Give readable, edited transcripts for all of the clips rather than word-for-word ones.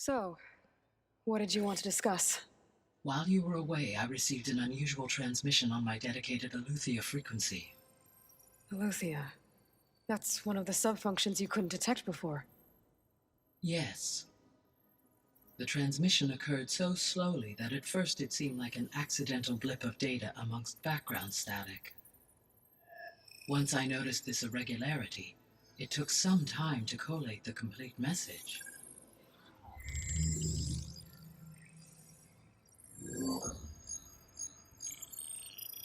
So, what did you want to discuss? While you were away, I received an unusual transmission on my dedicated Eleuthia frequency. Eleuthia. That's one of the sub-functions you couldn't detect before. Yes. The transmission occurred so slowly that at first it seemed like an accidental blip of data amongst background static. Once I noticed this irregularity, it took some time to collate the complete message.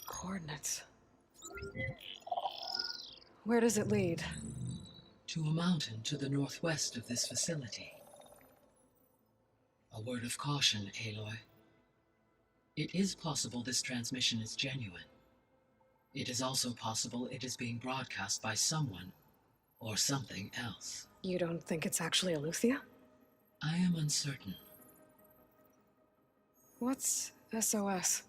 Coordinates. Where does it lead? To a mountain to the northwest of this facility. A word of caution, Aloy. It is possible this transmission is genuine. It is also possible it is being broadcast by someone or something else. You don't think it's actually Eleuthia? I am uncertain. What's SOS?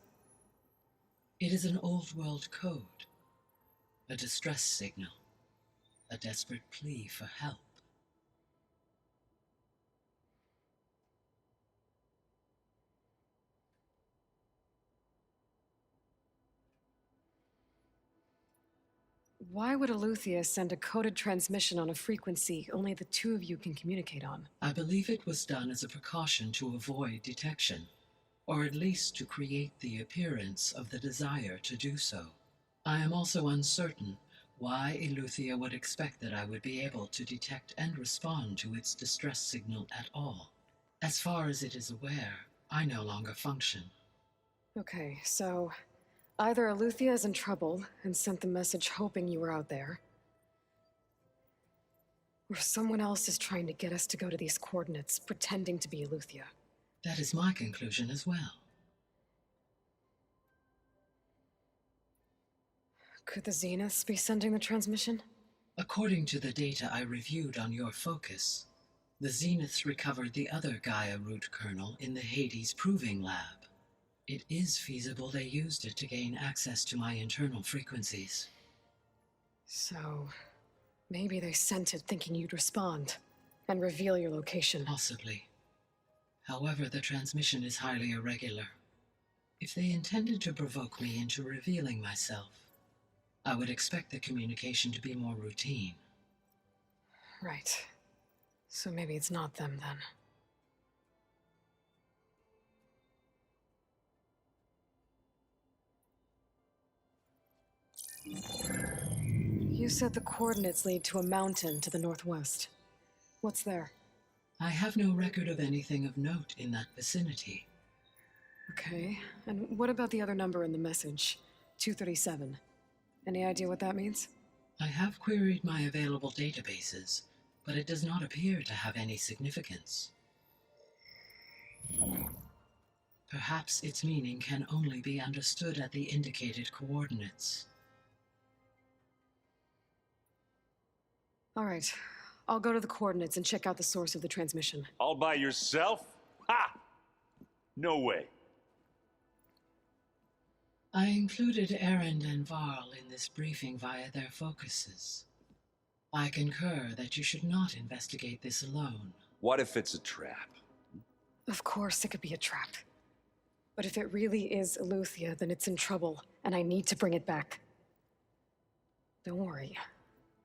It is an old world code. A distress signal. A desperate plea for help. Why would Eleuthia send a coded transmission on a frequency only the two of you can communicate on? I believe it was done as a precaution to avoid detection, or at least to create the appearance of the desire to do so. I am also uncertain why Eleuthia would expect that I would be able to detect and respond to its distress signal at all. As far as it is aware, I no longer function. Okay, so either Eleuthia is in trouble and sent the message hoping you were out there, or someone else is trying to get us to go to these coordinates, pretending to be Eleuthia. That is my conclusion as well. Could the Zeniths be sending the transmission? According to the data I reviewed on your focus, the Zeniths recovered the other Gaia root kernel in the Hades Proving Lab. It is feasible they used it to gain access to my internal frequencies. So, maybe they sent it thinking you'd respond and reveal your location. Possibly. However, the transmission is highly irregular. If they intended to provoke me into revealing myself, I would expect the communication to be more routine. Right. So maybe it's not them then. You said the coordinates lead to a mountain to the northwest. What's there? I have no record of anything of note in that vicinity. Okay, and what about the other number in the message? 237. Any idea what that means? I have queried my available databases, but it does not appear to have any significance. Perhaps its meaning can only be understood at the indicated coordinates. All right, I'll go to the coordinates and check out the source of the transmission. All by yourself? Ha! No way. I included Erend and Varl in this briefing via their focuses. I concur that you should not investigate this alone. What if it's a trap? Of course it could be a trap. But if it really is Eleuthia, then it's in trouble, and I need to bring it back. Don't worry.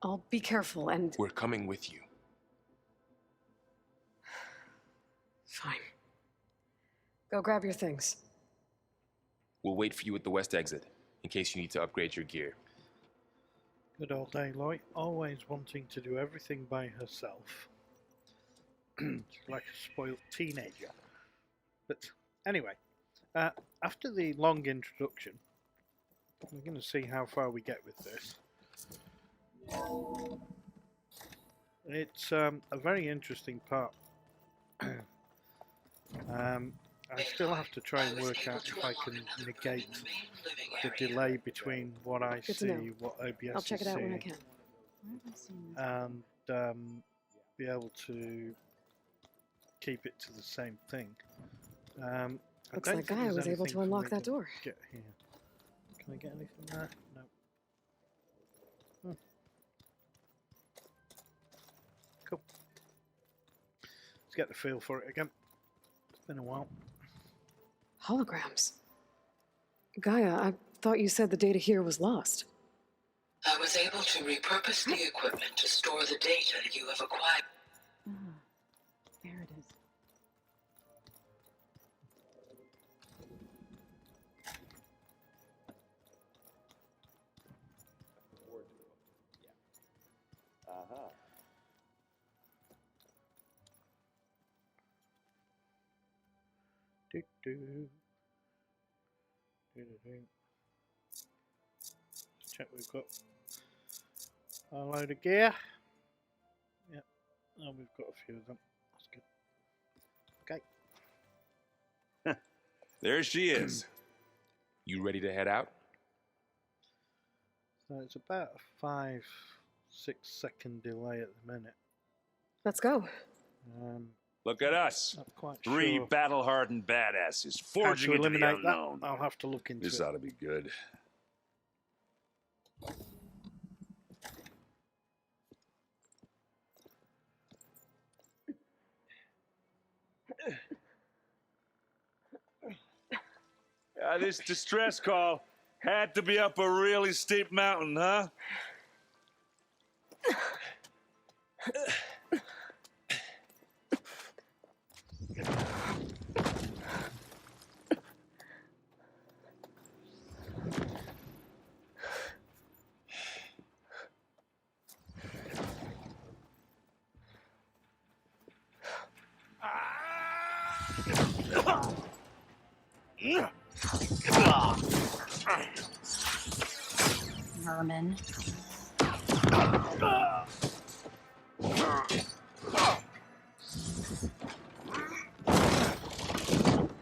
I'll be careful and... We're coming with you. Fine. Go grab your things. We'll wait for you at the west exit, in case you need to upgrade your gear. Good old Aloy, always wanting to do everything by herself. She's like a spoiled teenager. But anyway, after the long introduction, we're going to see how far we get with this. It's a very interesting part. I still have to try and work out if I can negate the delay between what I see, what OBS I'll check it out when I can. and be able to keep it to the same thing. Looks like Gaia was able to unlock that door. Get here. Can I get anything there? No. Cool. to get the feel for it again. It's been a while. Holograms. Gaia, I thought you said the data here was lost. I was able to repurpose the equipment to store the data you have acquired. Ah, there it is. Uh-huh. Do, do. Do, do, do. Check we've got a load of gear. Yep, and we've got a few of them. That's good. Okay. There she is. You ready to head out? So it's about a 5-6 second delay at the minute. Let's go. Look at us. Not quite Three sure battle-hardened badasses how forging to into the eliminate that. unknown. I'll have to look into This it. ought to be good. This distress call had to be up a really steep mountain, huh? Vermin.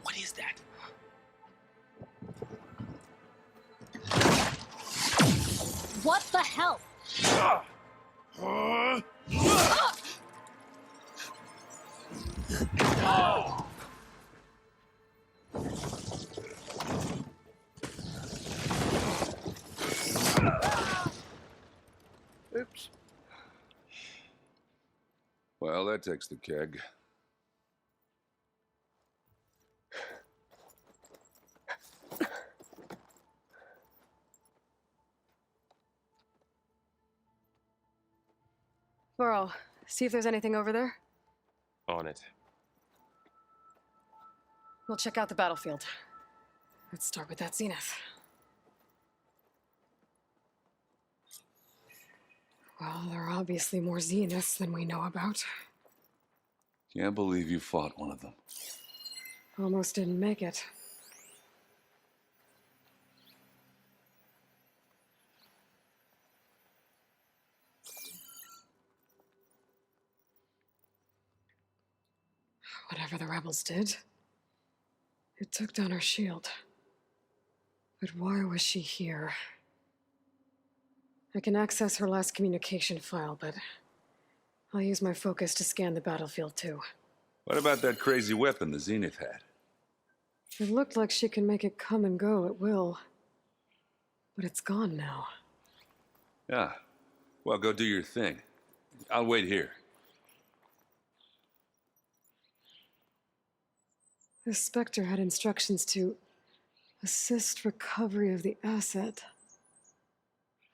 What is that? What the hell? Oops. Well, that takes the keg. Burrow, see if there's anything over there. On it. We'll check out the battlefield. Let's start with that zenith. Well, there are obviously more zeniths than we know about. Can't believe you fought one of them. Almost didn't make it. Whatever the rebels did, it took down our shield. But why was she here? I can access her last communication file, but I'll use my focus to scan the battlefield too. What about that crazy weapon the Zenith had? It looked like she can make it come and go at will. But it's gone now. Yeah. Well, go do your thing. I'll wait here. The Spectre had instructions to assist recovery of the asset.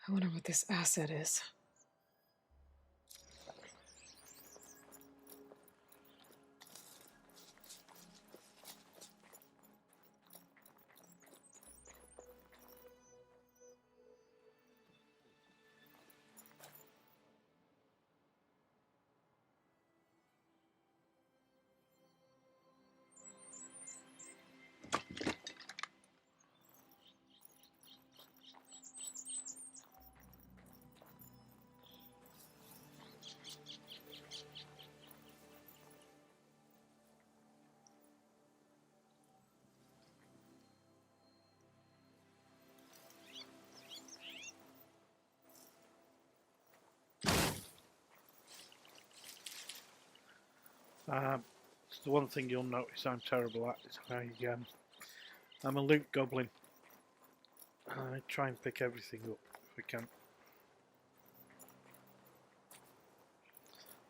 I wonder what this asset is. It's the one thing you'll notice I'm terrible at is I'm a loot goblin. I try and pick everything up if I can.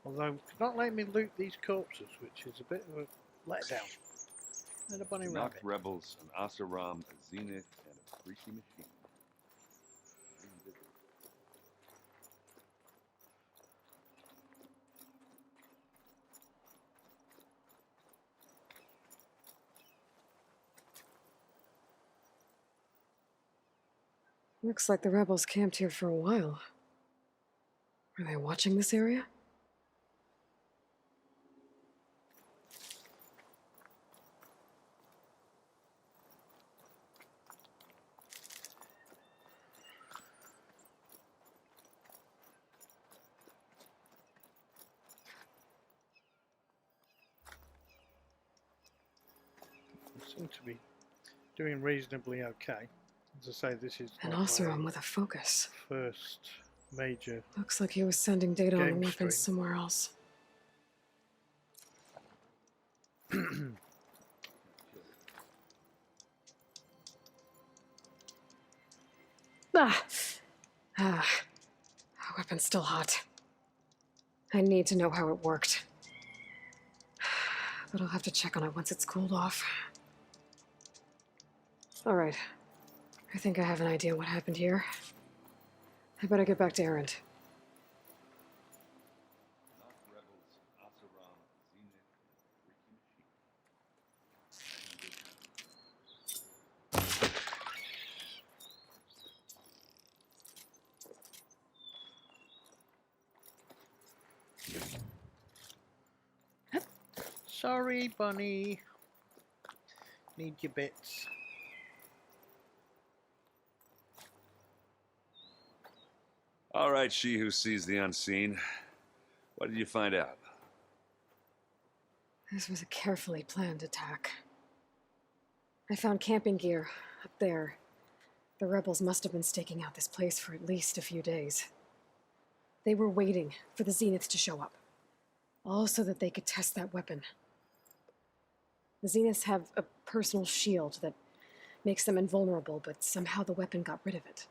Although it's not letting me loot these corpses, which is a bit of a letdown. And a bunny Knocked rabbit. rebels, an Asaram, a Zenith, and a Preachy machine. Looks like the rebels camped here for a while. Are they watching this area? They seem to be doing reasonably okay. As I say, this is An like Oseram my with a focus. first major. Looks like he was sending data on the Game weapons stream. somewhere else. Ah! Ah. Weapon's still hot. I need to know how it worked. But I'll have to check on it once it's cooled off. Alright. I think I have an idea what happened here. I better get back to Erend. Knocked rebels, Asaram, Zenith, and a Preachy machine. Sorry, bunny. Need your bits. All right, she who sees the unseen. What did you find out? This was a carefully planned attack. I found camping gear up there. The rebels must have been staking out this place for at least a few days. They were waiting for the Zeniths to show up. All so that they could test that weapon. The Zeniths have a personal shield that makes them invulnerable, but somehow the weapon got rid of it.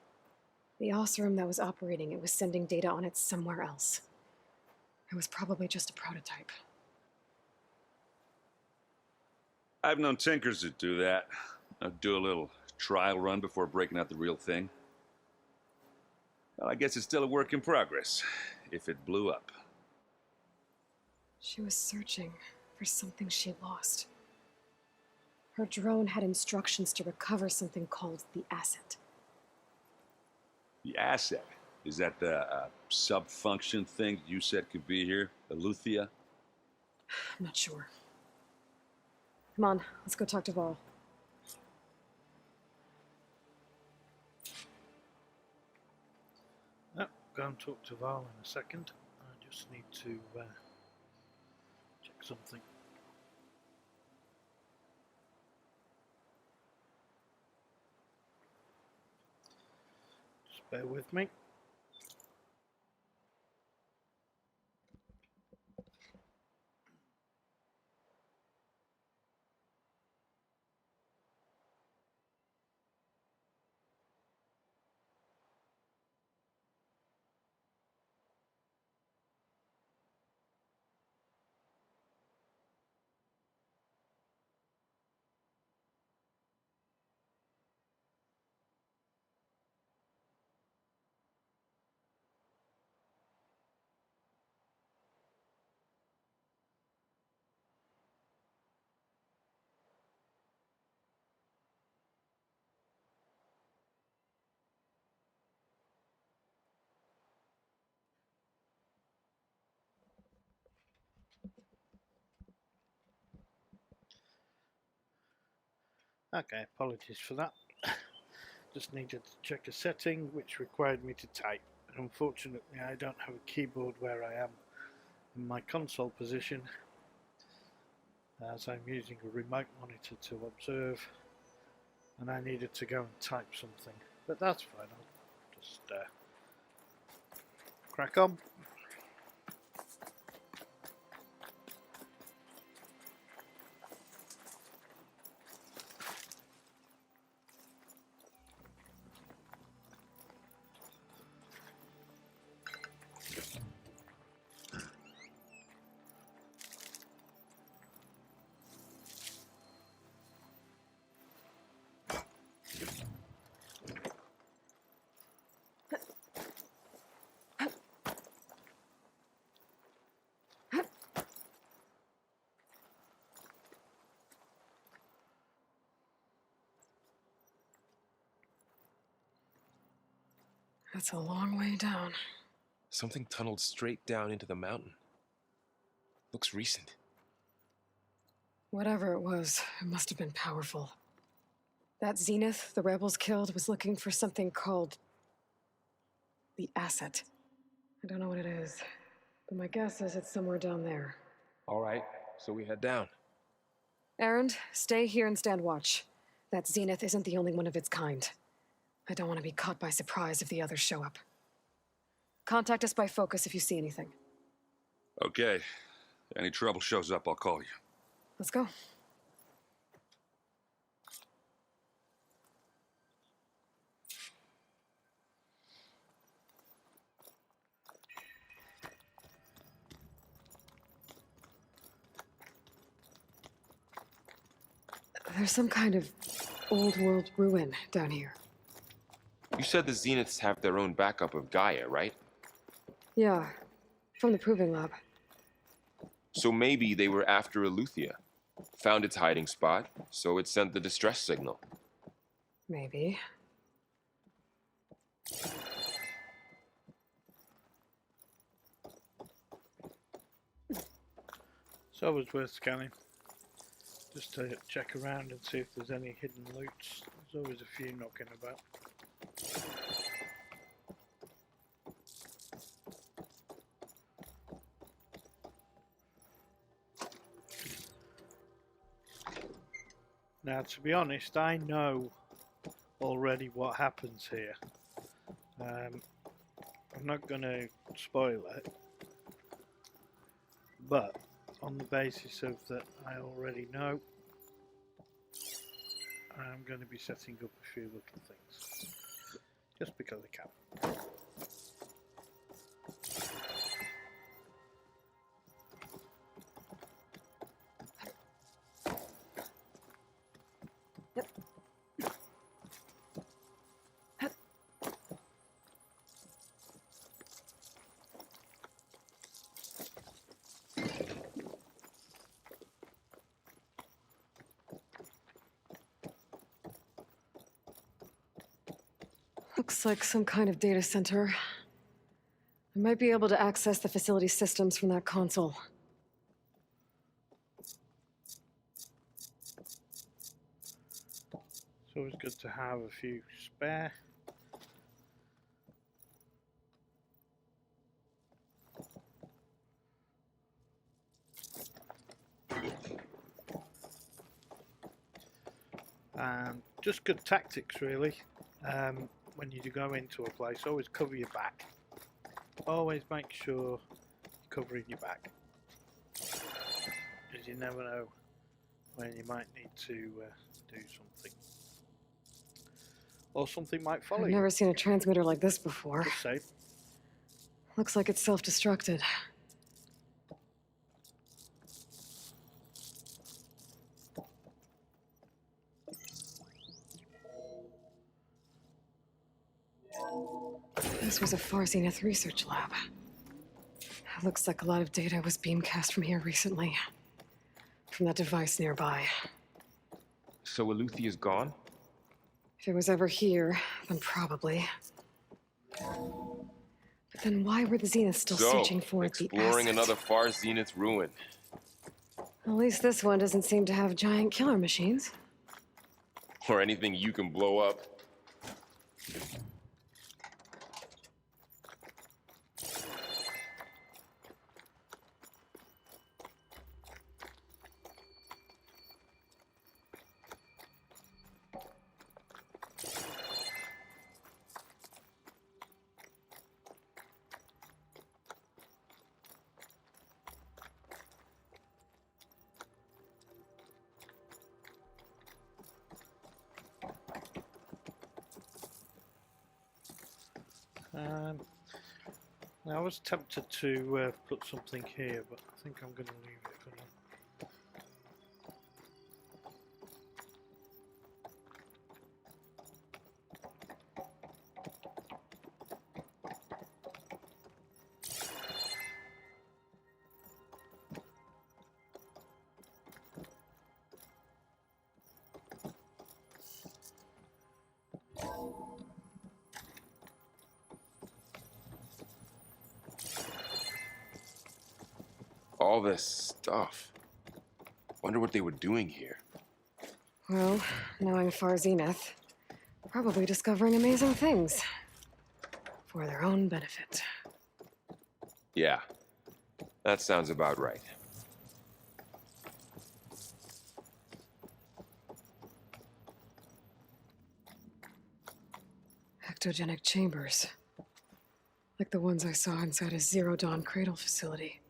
The Oseram that was operating it was sending data on it somewhere else. It was probably just a prototype. I've known tinkers that do that. Do a little trial run before breaking out the real thing. Well, I guess it's still a work in progress, if it blew up. She was searching for something she lost. Her drone had instructions to recover something called the asset. The asset? Is that the sub-function thing you said could be here? Eleuthia? I'm not sure. Come on, let's go talk to Varl. Oh, go and talk to Val in a second. I just need to check something. Just bear with me. Okay, apologies for that. Just needed to check a setting which required me to type. Unfortunately, I don't have a keyboard where I am in my console position, as I'm using a remote monitor to observe, and I needed to go and type something. But that's fine, I'll just crack on. That's a long way down. Something tunneled straight down into the mountain. Looks recent. Whatever it was, it must have been powerful. That Zenith the rebels killed was looking for something called the asset. I don't know what it is, but my guess is it's somewhere down there. All right, so we head down. Erend, stay here and stand watch. That Zenith isn't the only one of its kind. I don't want to be caught by surprise if the others show up. Contact us by focus if you see anything. Okay. Any trouble shows up, I'll call you. Let's go. There's some kind of old world ruin down here. You said the Zeniths have their own backup of Gaia, right? Yeah, from the proving lab. So maybe they were after Eleuthia. Found its hiding spot, so it sent the distress signal. Maybe. It's always worth scanning. Just to check around and see if there's any hidden loots. There's always a few knocking about. Now, to be honest, I know already what happens here. I'm not going to spoil it, but on the basis of that I already know, I'm going to be setting up a few little things, just because I can. Looks like some kind of data center. I might be able to access the facility systems from that console. It's always good to have a few spare. And just good tactics, really. When you go into a place, always cover your back. Always make sure you're covering your back, because you never know when you might need to do something, or something might follow I've you. never seen a transmitter like this before. Just safe. Looks like it's self-destructed. This was a Far Zenith research lab. It looks like a lot of data was beamcast from here recently. From that device nearby. So Eleuthia is gone? If it was ever here, then probably. But then why were the Zeniths still searching for the asset? Exploring another Far Zenith ruin. At least this one doesn't seem to have giant killer machines. Or anything you can blow up. Now I was tempted to put something here, but I think I'm going to leave it for now. All this stuff. Wonder what they were doing here. Well, knowing Far Zenith, probably discovering amazing things. For their own benefit. Yeah, that sounds about right. Ectogenic chambers. Like the ones I saw inside a Zero Dawn cradle facility.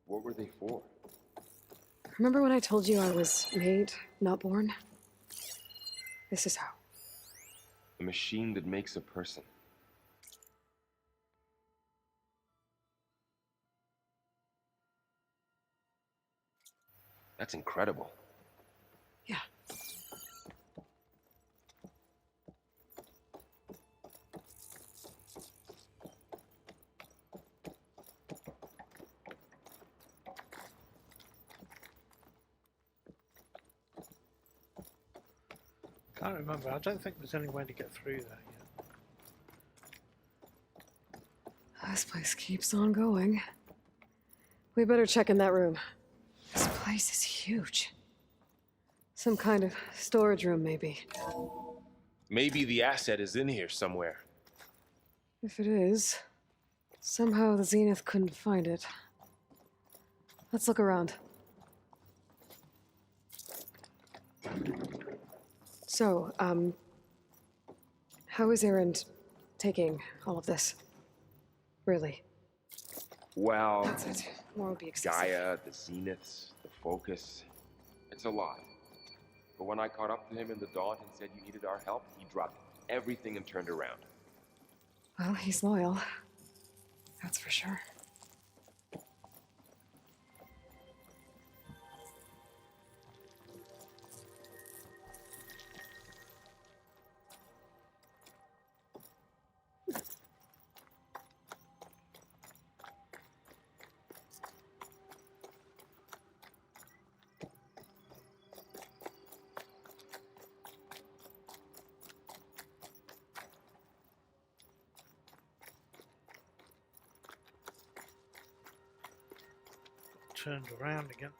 What were they for? Remember when I told you I was made, not born? This is how. A machine that makes a person. That's incredible. Yeah. Can't remember. I don't think there's any way to get through that yet. This place keeps on going. We better check in that room. This place is huge. Some kind of storage room, maybe. Maybe the asset is in here somewhere. If it is, somehow the Zenith couldn't find it. Let's look around. So, how is Erend taking all of this? Really? Well, That's it. More would be excessive. Gaia, the Zeniths, the Focus. It's a lot. But when I caught up to him in the dawn and said you needed our help, he dropped everything and turned around. Well, he's loyal. That's for sure. Turned around again.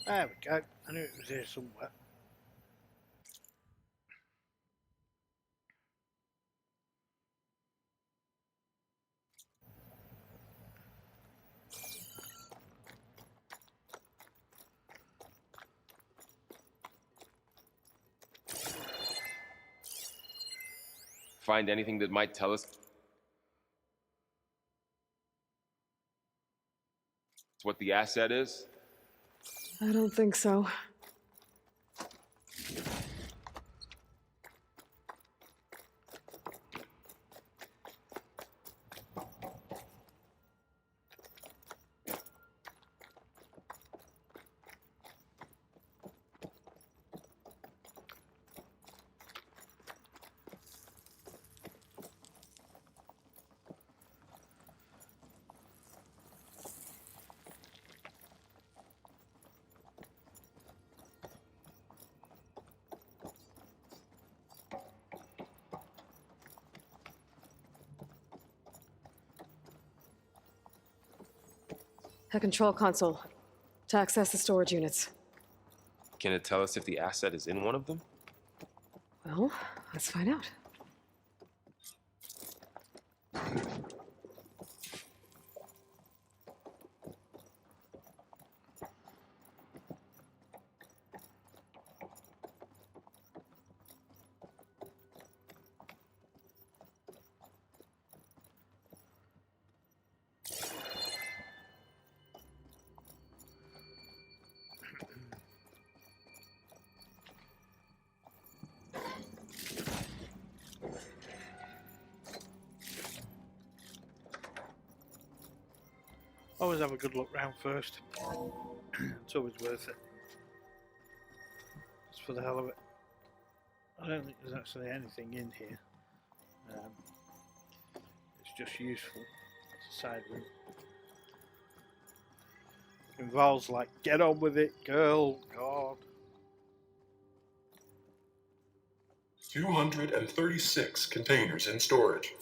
There we go. I knew it was here somewhere. Find anything that might tell us what the asset is? I don't think so. A control console to access the storage units. Can it tell us if the asset is in one of them? Well, let's find out. Always have a good look round first. It's always worth it. Just for the hell of it. I don't think there's actually anything in here. It's just useful as a side room. Involves like, get on with it, girl. God. 236 containers in storage.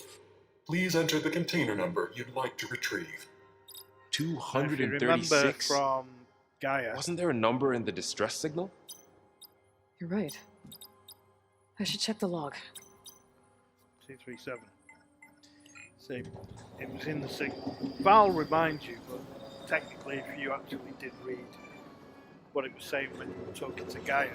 Please enter the container number you'd like to retrieve. If you remember 236? from Gaia, Wasn't there a number in the distress signal? You're right. I should check the log. 237. See, it was in the signal. Val reminds you, but technically, if you actually did read what it was saying when you were talking to Gaia.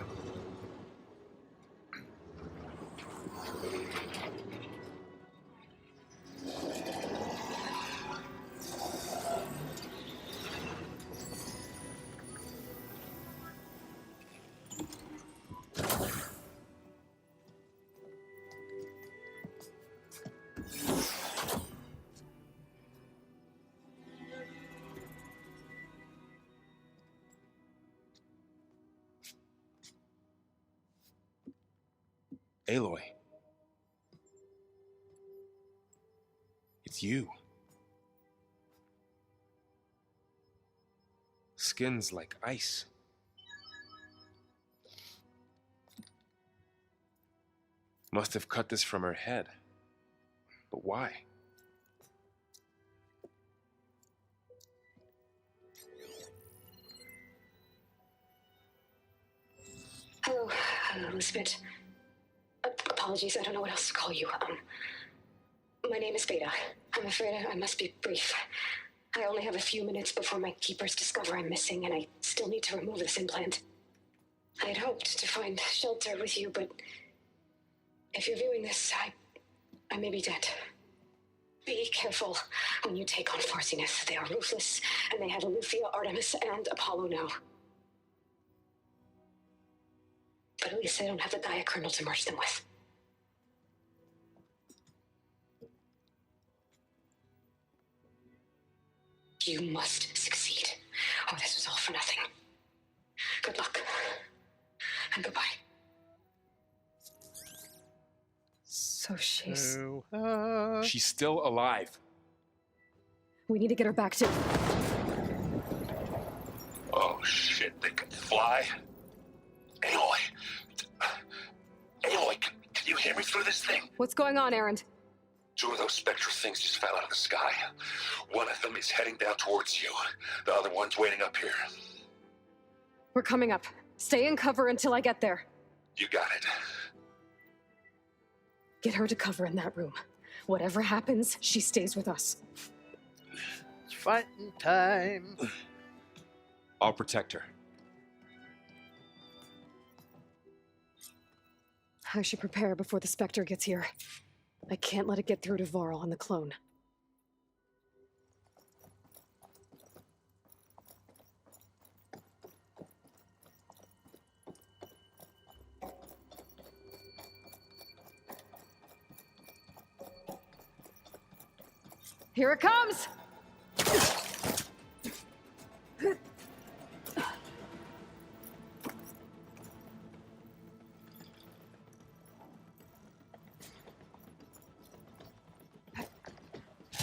Aloy. It's you. Skin's like ice. Must have cut this from her head. But why? Hello, Elizabeth. Apologies, I don't know what else to call you. My name is Beta. I'm afraid I must be brief. I only have a few minutes before my keepers discover I'm missing, and I still need to remove this implant. I had hoped to find shelter with you, but if you're viewing this, I may be dead. Be careful when you take on Farsiness. They are ruthless, and they have Eleuthia, Artemis, and Apollo now. But at least they don't have the Gaia kernel to merge them with. You must succeed, or this was all for nothing. Good luck, and goodbye. So she's... She's still alive. We need to get her back to... Oh shit, they can fly? Aloy! Aloy, can you hear me through this thing? What's going on, Erend? Two of those spectral things just fell out of the sky. One of them is heading down towards you. The other one's waiting up here. We're coming up. Stay in cover until I get there. You got it. Get her to cover in that room. Whatever happens, she stays with us. It's fighting time. I'll protect her. I should prepare before the Spectre gets here. I can't let it get through to Varl and the clone. Here it comes!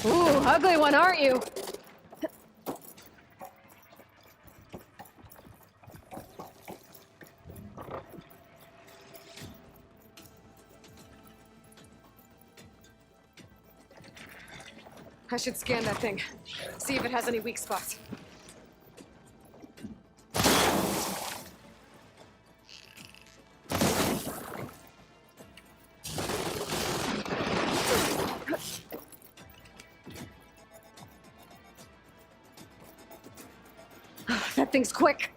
Ooh, ugly one, aren't you? I should scan that thing. See if it has any weak spots. That thing's quick.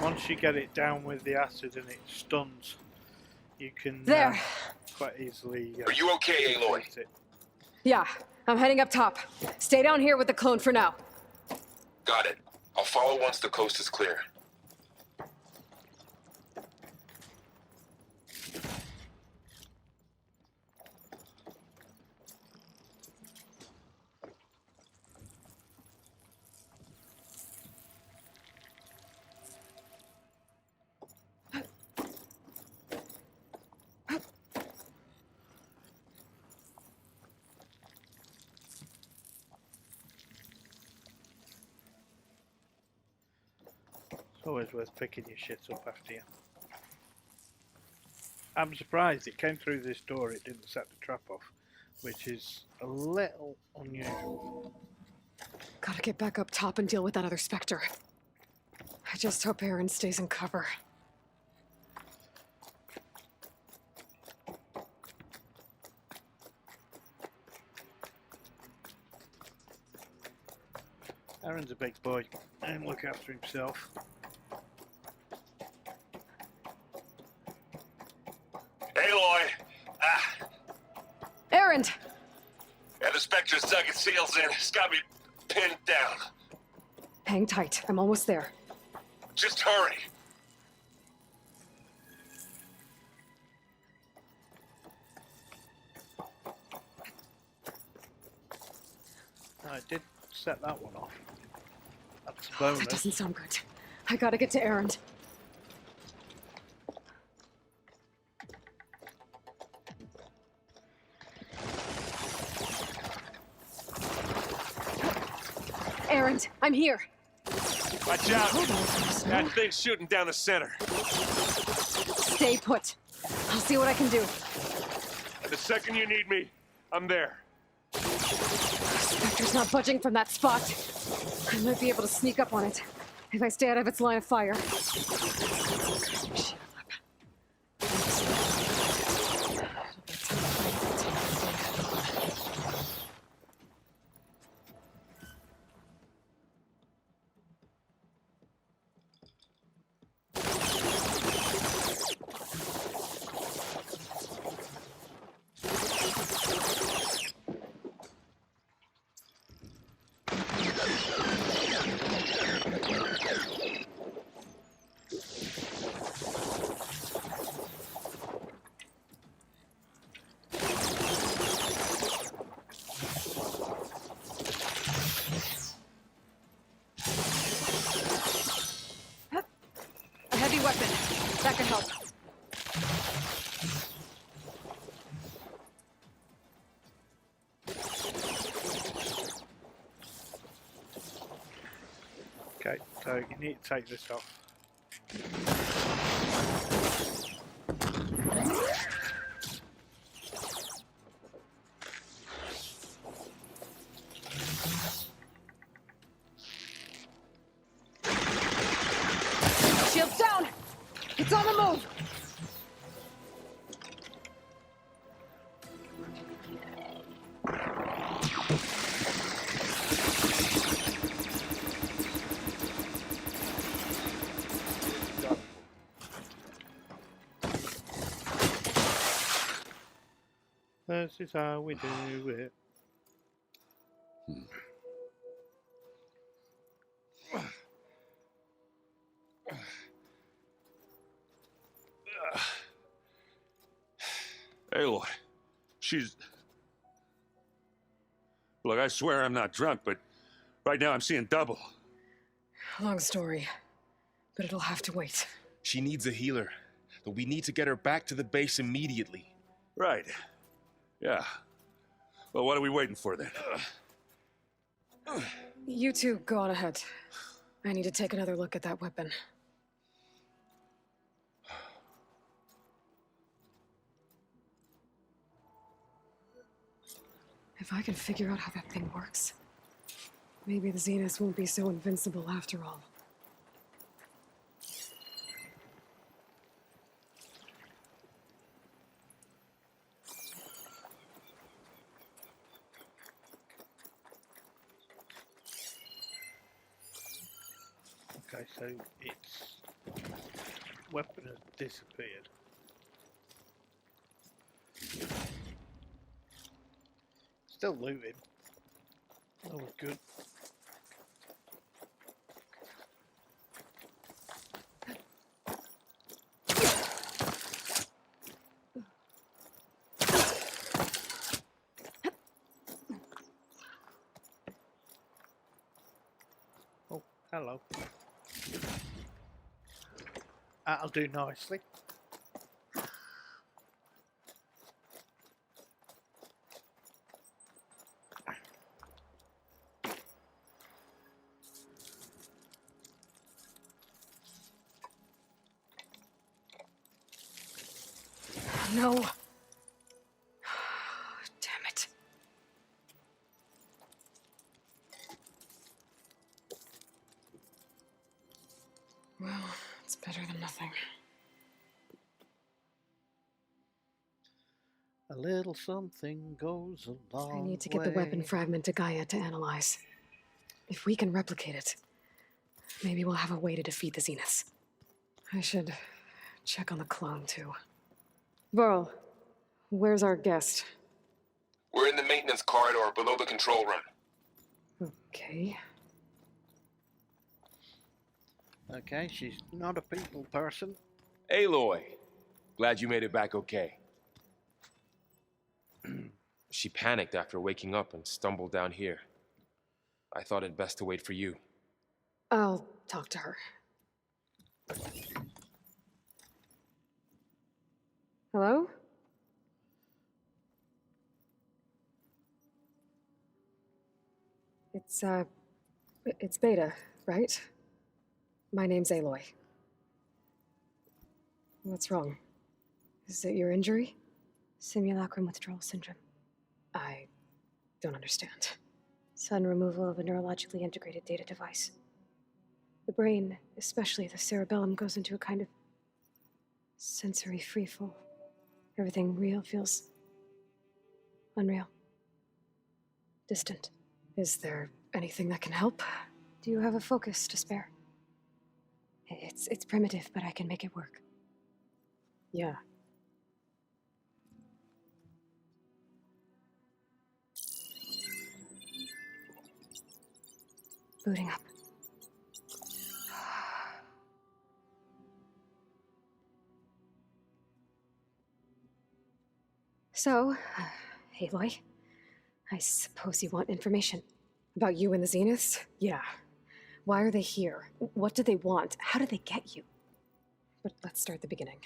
once you get it down with the acid and it stuns, you can There. quite easily. Are you okay, Aloy? defeat it. Yeah, I'm heading up top. Stay down here with the clone for now. Got it. I'll follow once the coast is clear. It's always worth picking your shit up after you. I'm surprised it came through this door, it didn't set the trap off, which is a little unusual. Gotta get back up top and deal with that other Spectre. I just hope Aaron stays in cover. Aaron's a big boy and look after himself. Aloy! Aaron! Yeah, the Spectre's dug its heels in. It's got me pinned down. Hang tight. I'm almost there. Just hurry. I did set that one off. That's a bonus. That doesn't sound good. I gotta get to Aaron. Aaron, I'm here. Watch out! That thing's shooting down the center. Stay put. I'll see what I can do. And the second you need me, I'm there. Spectre's not budging from that spot. I might be able to sneak up on it if I stay out of its line of fire. Heavy weapon. That could help. Okay, so you need to take this off. Shields down! It's on the move! This is how we do it. Aloy, she's... Look, I swear I'm not drunk, but right now I'm seeing double. Long story, but it'll have to wait. She needs a healer, but we need to get her back to the base immediately. Right. Yeah. Well, what are we waiting for then? You two go on ahead. I need to take another look at that weapon. If I can figure out how that thing works, maybe the Zeniths won't be so invincible after all. Okay, so it's weapon has disappeared. Still looting. That was good. Oh, hello. That'll do nicely. No. Damn it. Well, it's better than nothing. A little something goes a long way. I need to get the weapon fragment to Gaia to analyze. If we can replicate it, maybe we'll have a way to defeat the Zeniths. I should check on the clone, too. Varl, where's our guest? We're in the maintenance corridor below the control room. Okay. Okay, she's not a people person. Aloy, glad you made it back okay. She panicked after waking up and stumbled down here. I thought it best to wait for you. I'll talk to her. Hello? It's Beta, right? My name's Aloy. What's wrong? Is it your injury? Simulacrum withdrawal syndrome. I don't understand. Sudden removal of a neurologically integrated data device. The brain, especially the cerebellum, goes into a kind of sensory freefall. Everything real feels unreal. Distant. Is there anything that can help? Do you have a focus to spare? It's primitive, but I can make it work. Yeah. Booting up. So, Aloy, I suppose you want information. About you and the Zeniths? Yeah. Why are they here? What do they want? How did they get you? But let's start at the beginning.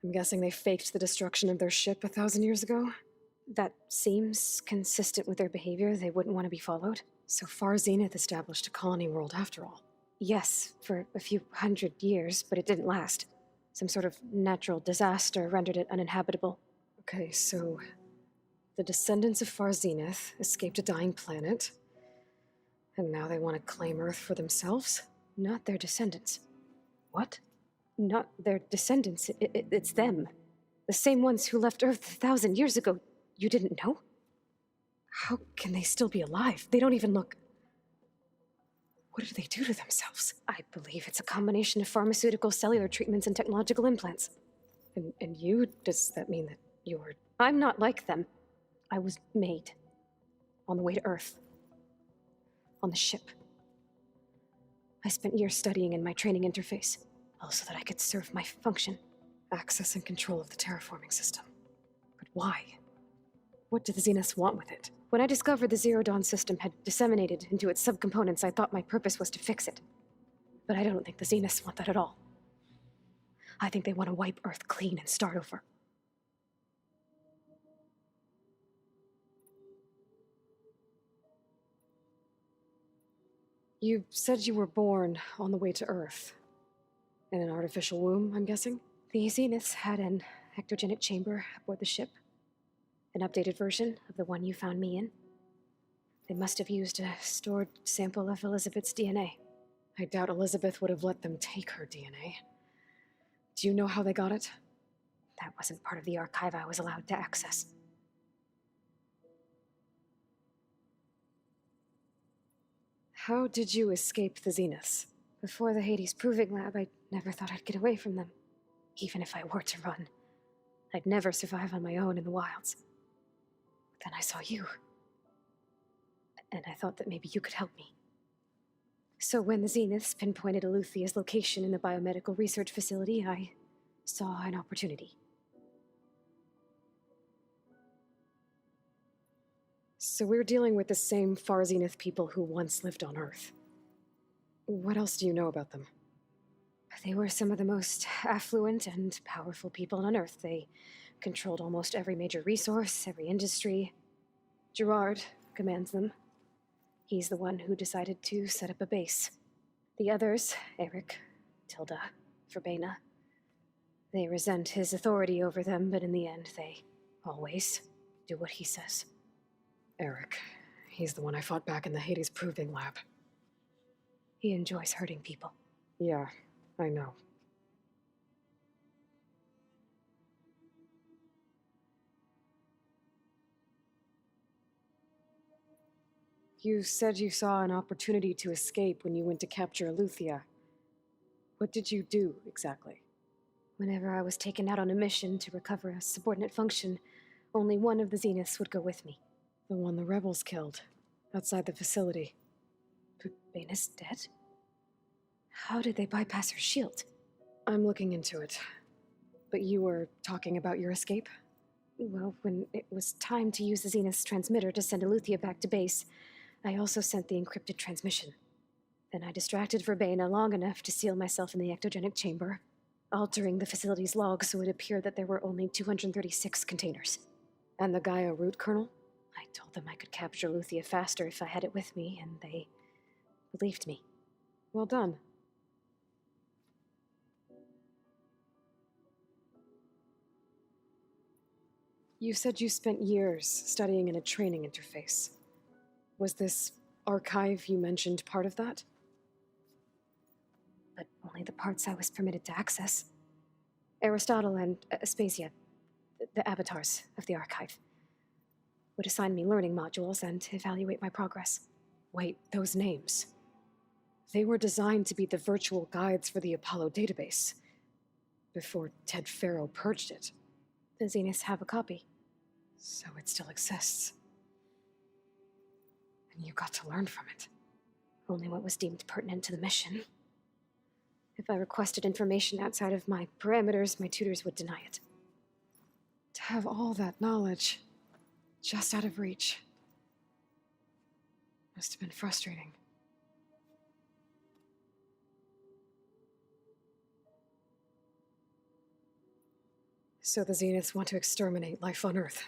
I'm guessing they faked the destruction of their ship 1,000 years ago? That seems consistent with their behavior. They wouldn't want to be followed. So far, Zenith established a colony world after all. Yes, for a few hundred years, but it didn't last. Some sort of natural disaster rendered it uninhabitable. Okay, so the descendants of Far Zenith escaped a dying planet, and now they want to claim Earth for themselves? Not their descendants. What? Not their descendants. It's them. The same ones who left Earth 1,000 years ago. You didn't know? How can they still be alive? They don't even look... What do they do to themselves? I believe it's a combination of pharmaceutical, cellular treatments, and technological implants. And you? Does that mean that you're... I'm not like them. I was made. On the way to Earth. On the ship. I spent years studying in my training interface, all so that I could serve my function. Access and control of the terraforming system. But why? What do the Zeniths want with it? When I discovered the Zero Dawn system had disseminated into its subcomponents, I thought my purpose was to fix it. But I don't think the Zeniths want that at all. I think they want to wipe Earth clean and start over. You said you were born on the way to Earth. In an artificial womb, I'm guessing? The Zeniths had an ectogenic chamber aboard the ship. An updated version of the one you found me in. They must have used a stored sample of Elizabeth's DNA. I doubt Elizabeth would have let them take her DNA. Do you know how they got it? That wasn't part of the archive I was allowed to access. How did you escape the Zeniths? Before the Hades Proving Lab, I Never thought I'd get away from them. Even if I were to run, I'd never survive on my own in the wilds. Then I saw you. And I thought that maybe you could help me. So when the Zeniths pinpointed Eluthia's location in the biomedical research facility, I saw an opportunity. So we're dealing with the same Far Zenith people who once lived on Earth. What else do you know about them? They were some of the most affluent and powerful people on Earth. They controlled almost every major resource, every industry. Gerard commands them. He's the one who decided to set up a base. The others, Eric, Tilda, Verbena, they resent his authority over them, but in the end, they always do what he says. Eric. He's the one I fought back in the Hades Proving Lab. He enjoys hurting people. Yeah, I know. You said you saw an opportunity to escape when you went to capture Eluthia. What did you do, exactly? Whenever I was taken out on a mission to recover a subordinate function, only one of the Zeniths would go with me. The one the rebels killed, outside the facility. Verbena's dead? How did they bypass her shield? I'm looking into it. But you were talking about your escape? Well, when it was time to use the Zenith's transmitter to send Eluthia back to base, I also sent the encrypted transmission. Then I distracted Verbena long enough to seal myself in the ectogenic chamber, altering the facility's log so it appeared that there were only 236 containers. And the Gaia root kernel? I told them I could capture Eluthia faster if I had it with me, and they believed me. Well done. You said you spent years studying in a training interface. Was this archive you mentioned part of that? But only the parts I was permitted to access. Aristotle and Aspasia, the avatars of the archive, would assign me learning modules and evaluate my progress. Wait, those names. They were designed to be the virtual guides for the Apollo database, before Ted Faro purged it. The Zeniths have a copy. So it still exists. And you got to learn from it. Only what was deemed pertinent to the mission. If I requested information outside of my parameters, my tutors would deny it. To have all that knowledge, just out of reach, must have been frustrating. So the Zeniths want to exterminate life on Earth.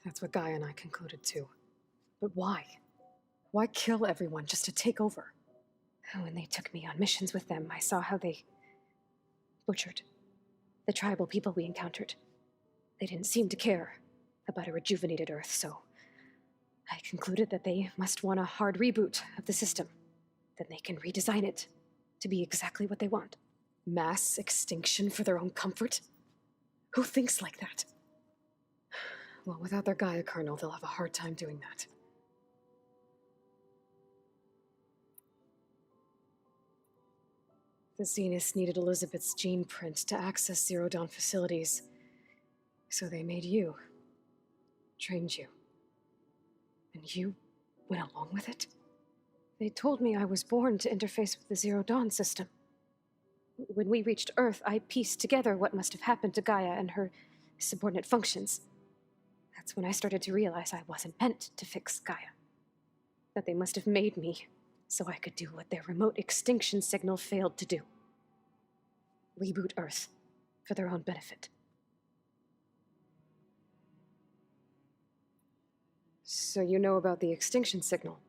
That's what Gaia and I concluded too. But why? Why kill everyone just to take over? When they took me on missions with them, I saw how they butchered the tribal people we encountered. They didn't seem to care about a rejuvenated Earth, so I concluded that they must want a hard reboot of the system. Then they can redesign it to be exactly what they want. Mass extinction for their own comfort? Who thinks like that? Well, without their Gaia kernel, they'll have a hard time doing that. The Zeniths needed Elizabeth's gene print to access Zero Dawn facilities, so they made you. Trained you. And you went along with it? They told me I was born to interface with the Zero Dawn system. When we reached Earth, I pieced together what must have happened to Gaia and her subordinate functions. That's when I started to realize I wasn't meant to fix Gaia. That they must have made me so I could do what their remote extinction signal failed to do. Reboot Earth for their own benefit. So you know about the extinction signal?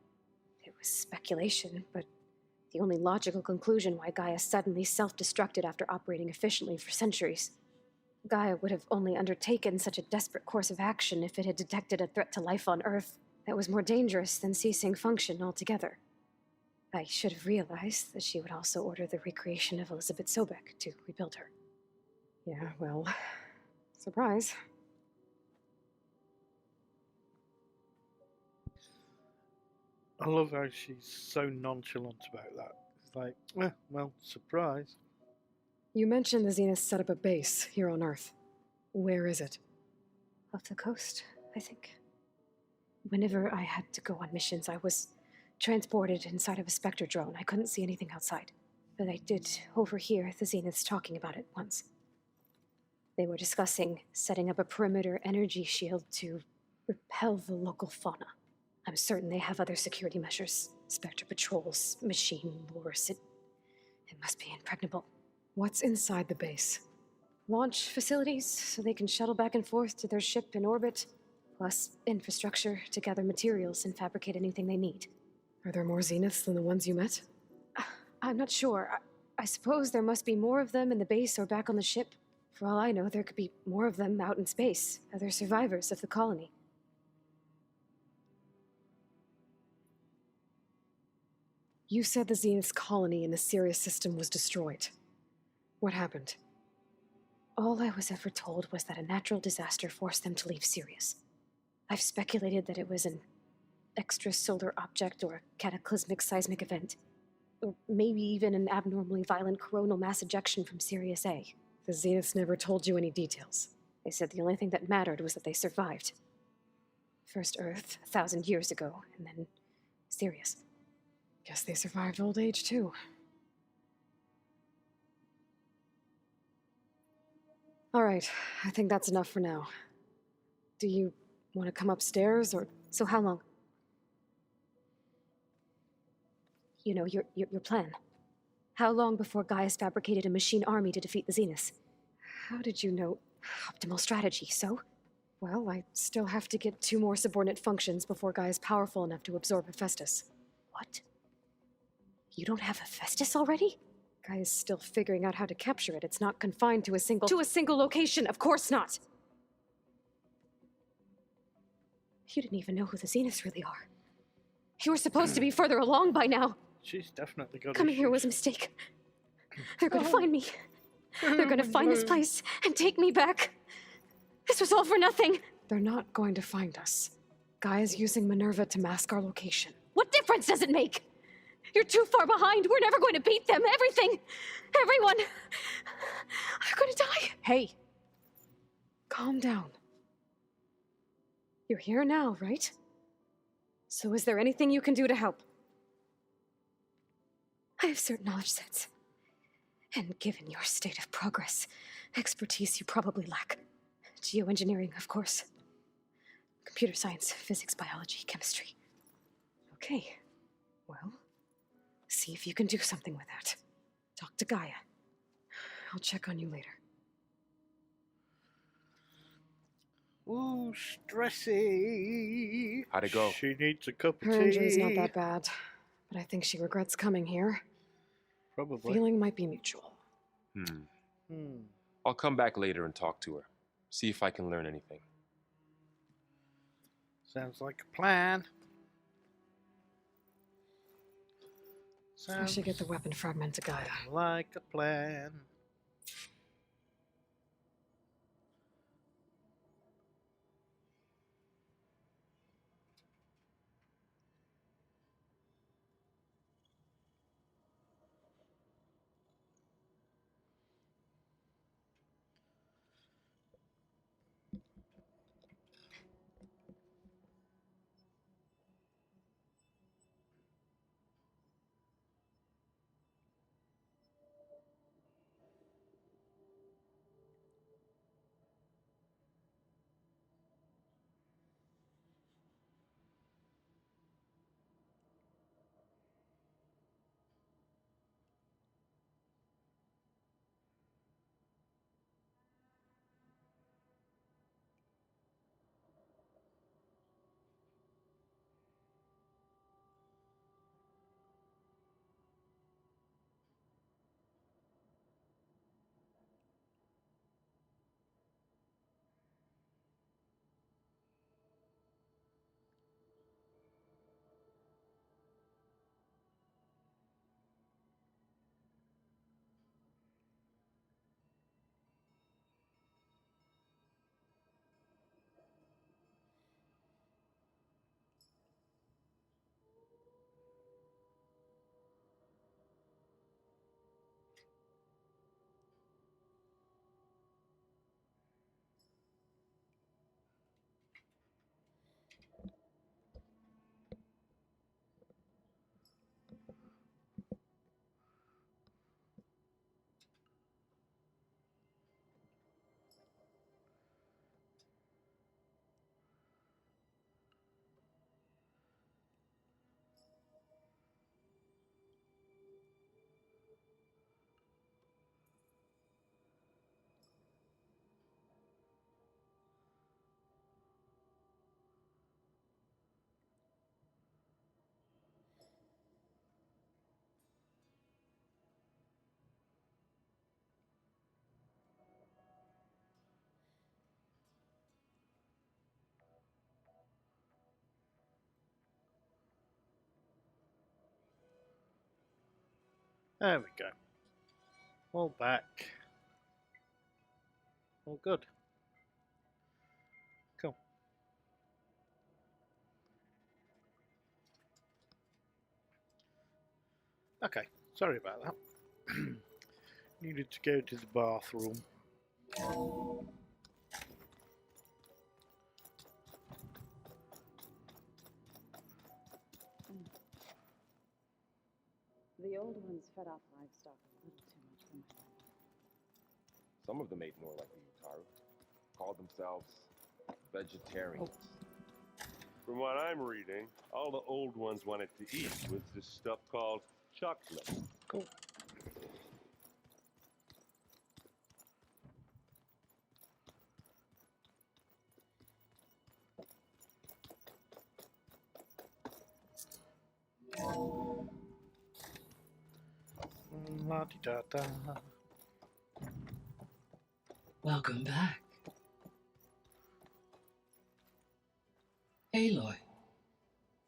It was speculation, but the only logical conclusion why Gaia suddenly self-destructed after operating efficiently for centuries. Gaia would have only undertaken such a desperate course of action if it had detected a threat to life on Earth that was more dangerous than ceasing function altogether. I should have realized that she would also order the recreation of Elizabeth Sobek to rebuild her. Yeah, well, surprise. I love how she's so nonchalant about that. Like, well, surprise. You mentioned the Zenith set up a base here on Earth. Where is it? Off the coast, I think. Whenever I had to go on missions, I was transported inside of a Spectre drone. I couldn't see anything outside. But I did overhear the Zeniths talking about it once. They were discussing setting up a perimeter energy shield to repel the local fauna. I'm certain they have other security measures. Spectre patrols, machine lures. It must be impregnable. What's inside the base? Launch facilities so they can shuttle back and forth to their ship in orbit, plus infrastructure to gather materials and fabricate anything they need. Are there more Zeniths than the ones you met? I'm not sure. I suppose there must be more of them in the base or back on the ship. For all I know, there could be more of them out in space, other survivors of the colony. You said the Zenith's colony in the Sirius system was destroyed. What happened? All I was ever told was that a natural disaster forced them to leave Sirius. I've speculated that it was an extrasolar object or a cataclysmic seismic event. Or maybe even an abnormally violent coronal mass ejection from Sirius A. The Zeniths never told you any details. They said the only thing that mattered was that they survived. First Earth, 1,000 years ago, and then Sirius. Guess they survived old age, too. All right, I think that's enough for now. Do you want to come upstairs, or... So how long? You know, your plan. How long before Gaia's fabricated a machine army to defeat the Zeniths? How did you know? Optimal strategy, so? Well, I still have to get 2 more subordinate functions before Gaia's powerful enough to absorb Hephaestus. What? You don't have Hephaestus already? Gaia's still figuring out how to capture it. It's not confined to a single... To a single location, of course not! You didn't even know who the Zeniths really are. You were supposed to be further along by now. She's definitely got Coming here was a mistake. They're gonna find me. They're gonna find this place and take me back. This was all for nothing. They're not going to find us. Gaia's using Minerva to mask our location. What difference does it make? You're too far behind. We're never going to beat them. Everything. Everyone. I'm gonna die. Hey. Calm down. You're here now, right? So is there anything you can do to help? I have certain knowledge sets. And given your state of progress, expertise you probably lack. Geoengineering, of course. Computer science, physics, biology, chemistry. Okay. Well, see if you can do something with that. Talk to Gaia. I'll check on you later. Ooh, stressy. How'd it go? She needs a cup of Her tea. injury's not that bad, but I think she regrets coming here. Probably. Feeling might be mutual. I'll come back later and talk to her. See if I can learn anything. Sounds like a plan. I should get the weapon fragment to Gaia. Like a plan. There we go. All back. All good. Cool. Okay, sorry about that. Needed to go to the bathroom. The old ones fed off livestock a little too much for my liking. Some of them ate more like the Utaru. Called themselves vegetarians. From what I'm reading, all the old ones wanted to eat was this stuff called chocolate. Cool. La-di-da-da. Welcome back. Aloy,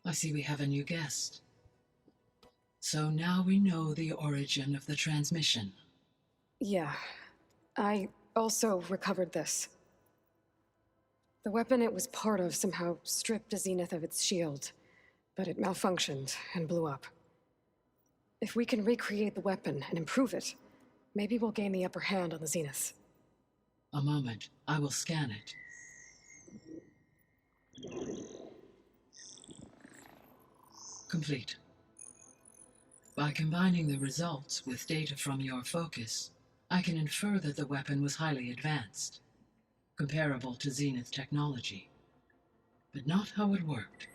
I see we have a new guest. So now we know the origin of the transmission. Yeah. I also recovered this. The weapon it was part of somehow stripped the Zenith of its shield, but it malfunctioned and blew up. If we can recreate the weapon and improve it, maybe we'll gain the upper hand on the Zenith. A moment, I will scan it. Complete. By combining the results with data from your focus, I can infer that the weapon was highly advanced, comparable to Zenith technology, but not how it worked.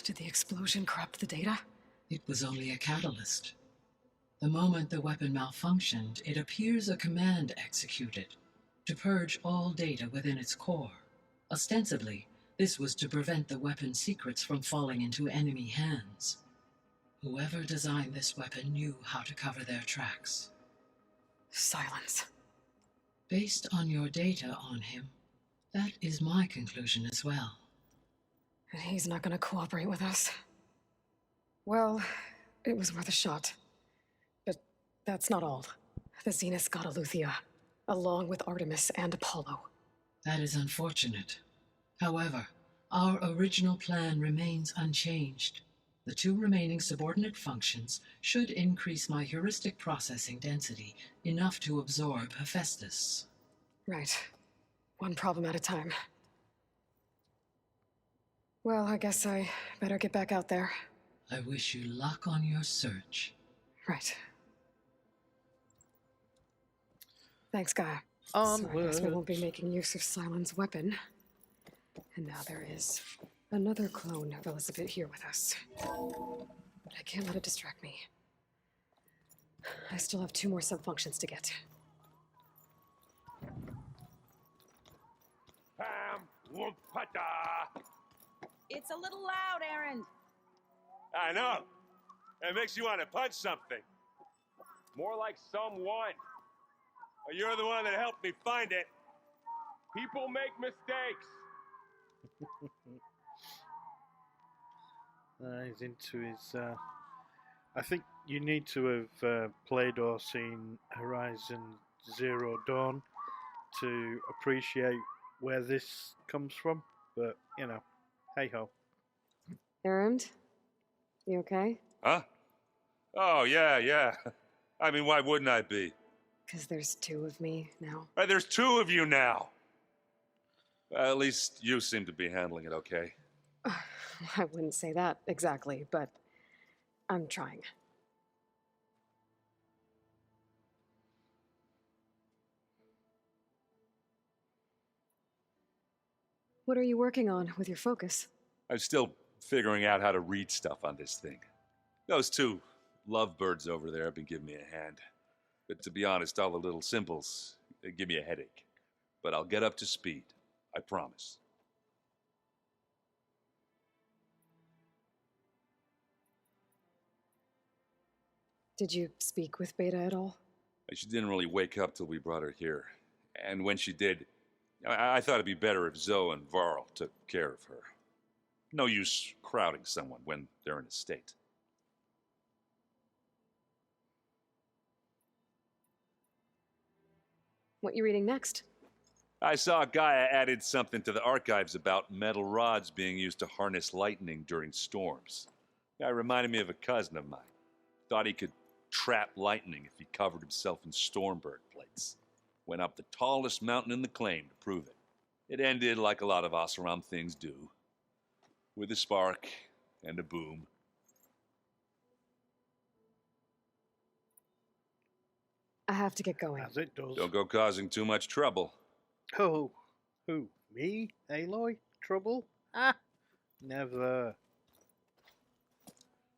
Did the explosion corrupt the data? It was only a catalyst. The moment the weapon malfunctioned, it appears a command executed to purge all data within its core. Ostensibly, this was to prevent the weapon's secrets from falling into enemy hands. Whoever designed this weapon knew how to cover their tracks. Silence. Based on your data on him, that is my conclusion as well. And he's not gonna cooperate with us. Well, it was worth a shot. But that's not all. The Zenith got Eleuthia, along with Artemis and Apollo. That is unfortunate. However, our original plan remains unchanged. The two remaining subordinate functions should increase my heuristic processing density enough to absorb Hephaestus. Right. One problem at a time. Well, I guess I better get back out there. I wish you luck on your search. Right. Thanks, Gaia. So I guess we won't be making use of Cylon's weapon. And now there is another clone of Elizabeth here with us. But I can't let it distract me. I still have 2 more sub-functions to get. Pam Wumpata! It's a little loud, Aaron. I know. It makes you want to punch something. More like someone. Well, you're the one that helped me find it. People make mistakes. He's into his... I think you need to have played or seen Horizon Zero Dawn to appreciate where this comes from. But, you know, hey-ho. Aaron? You okay? Huh? Oh, yeah. I mean, why wouldn't I be? Because there's 2 of me now. Right, there's 2 of you now. At least you seem to be handling it okay. I wouldn't say that exactly, but I'm trying. What are you working on with your focus? I'm still figuring out how to read stuff on this thing. Those 2 lovebirds over there have been giving me a hand. But to be honest, all the little symbols give me a headache. But I'll get up to speed. I promise. Did you speak with Beta at all? She didn't really wake up till we brought her here. And when she did, I thought it'd be better if Zoe and Varl took care of her. No use crowding someone when they're in a state. What you reading next? I saw Gaia added something to the archives about metal rods being used to harness lightning during storms. Guy reminded me of a cousin of mine. Thought he could trap lightning if he covered himself in Stormbird plates. Went up the tallest mountain in the claim to prove it. It ended like a lot of Oseram things do. With a spark and a boom. I have to get going. As it does. Don't go causing too much trouble. Oh, who? Me? Aloy? Trouble? Ah, never.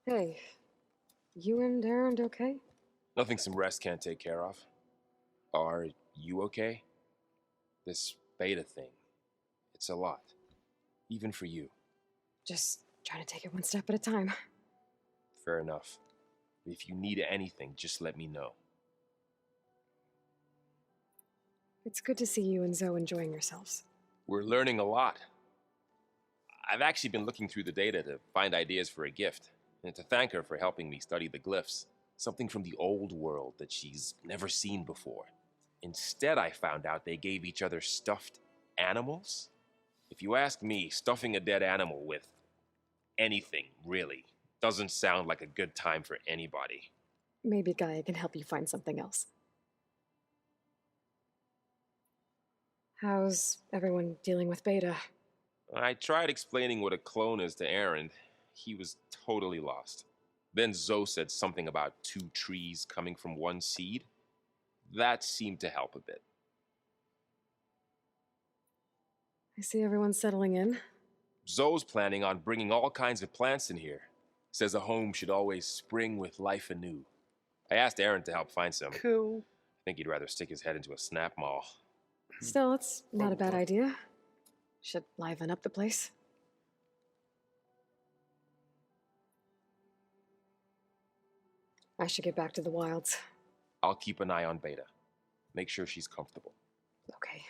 Hey, you and Aaron okay? Nothing some rest can't take care of. Are you okay? This beta thing, it's a lot. Even for you. Just trying to take it one step at a time. Fair enough. If you need anything, just let me know. It's good to see you and Zoe enjoying yourselves. We're learning a lot. I've actually been looking through the data to find ideas for a gift, and to thank her for helping me study the glyphs. Something from the old world that she's never seen before. Instead, I found out they gave each other stuffed animals. If you ask me, stuffing a dead animal with anything, really, doesn't sound like a good time for anybody. Maybe Gaia can help you find something else. How's everyone dealing with Beta? I tried explaining what a clone is to Aaron. He was totally lost. Then Zoe said something about 2 trees coming from 1 seed. That seemed to help a bit. I see everyone settling in. Zoe's planning on bringing all kinds of plants in here. Says a home should always spring with life anew. I asked Aaron to help find some. Cool. I think he'd rather stick his head into a snap maul. Still, it's not a bad idea. Should liven up the place. I should get back to the wilds. I'll keep an eye on Beta. Make sure she's comfortable. Okay.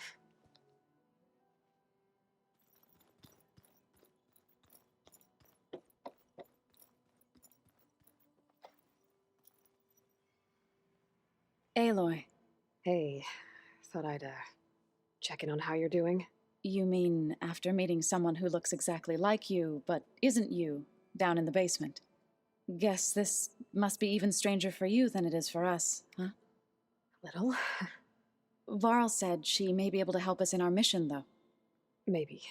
Aloy, Hey, thought I'd, check in on how you're doing. you mean after meeting someone who looks exactly like you, but isn't you, down in the basement? Guess this must be even stranger for you than it is for us, huh? Little. Varl said she may be able to help us in our mission, though. Maybe.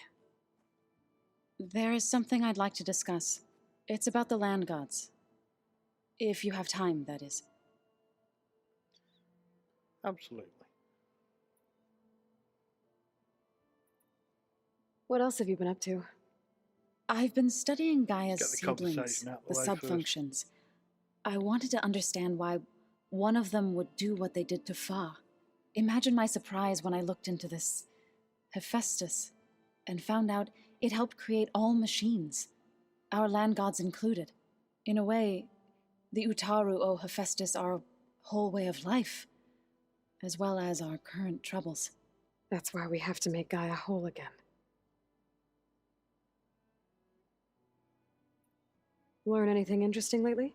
There is something I'd like to discuss. It's about the land gods. If you have time, that is. Absolutely. What else have you been up to? I've been studying Gaia's Get the seedlings, conversation out the the way first. subfunctions. I wanted to understand why one of them would do what they did to Fa. Imagine my surprise when I looked into this Hephaestus and found out it helped create all machines, our land gods included. In a way, the Utaru owe Hephaestus our whole way of life, as well as our current troubles. That's why we have to make Gaia whole again. Learn anything interesting lately?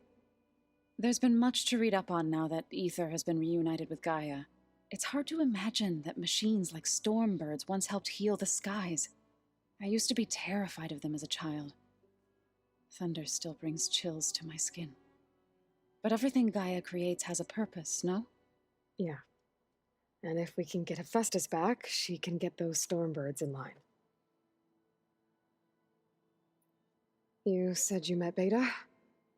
There's been much to read up on now that Aether has been reunited with Gaia. It's hard to imagine that machines like Stormbirds once helped heal the skies. I used to be terrified of them as a child. Thunder still brings chills to my skin. But everything Gaia creates has a purpose, no? Yeah. And if we can get Hephaestus back, she can get those Stormbirds in line. You said you met Beta?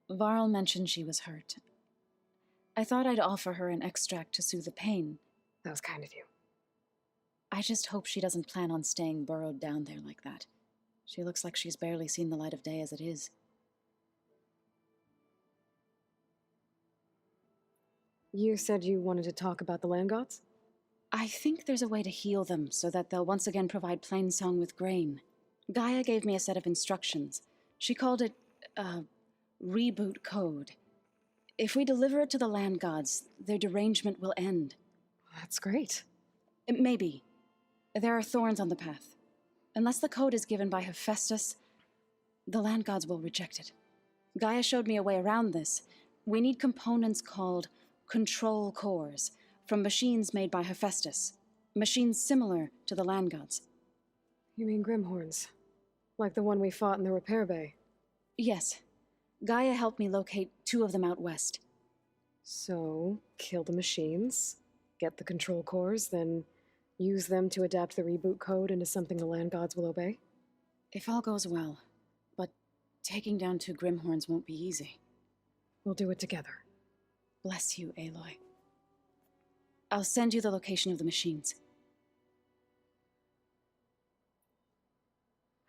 Varl mentioned she was hurt. I thought I'd offer her an extract to soothe the pain. That was kind of you. I just hope she doesn't plan on staying burrowed down there like that. She looks like she's barely seen the light of day as it is. You said you wanted to talk about the land gods? I think there's a way to heal them so that they'll once again provide Plainsong with grain. Gaia gave me a set of instructions. She called it, reboot code. If we deliver it to the land gods, their derangement will end. That's great. Maybe. There are thorns on the path. Unless the code is given by Hephaestus, the land gods will reject it. Gaia showed me a way around this. We need components called control cores from machines made by Hephaestus. Machines similar to the land gods. You mean Grimhorns? Like the one we fought in the repair bay? Yes. Gaia helped me locate 2 of them out west. So, kill the machines, get the control cores, then use them to adapt the reboot code into something the land gods will obey? If all goes well. But taking down 2 Grimhorns won't be easy. We'll do it together. Bless you, Aloy. I'll send you the location of the machines.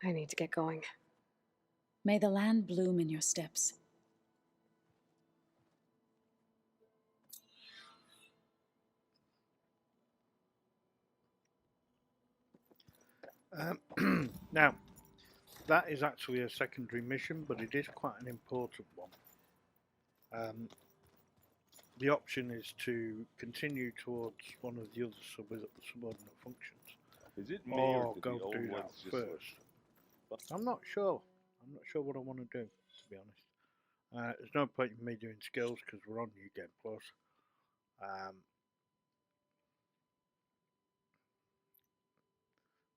I need to get going. May the land bloom in your steps. Now, that is actually a secondary mission, but it is quite an important one. The option is to continue towards one of the other subordinate functions, Is it me or or do go the old do that ones just first. I'm not sure. I'm not sure what I want to do, to be honest. There's no point in me doing skills because we're on New Game Plus.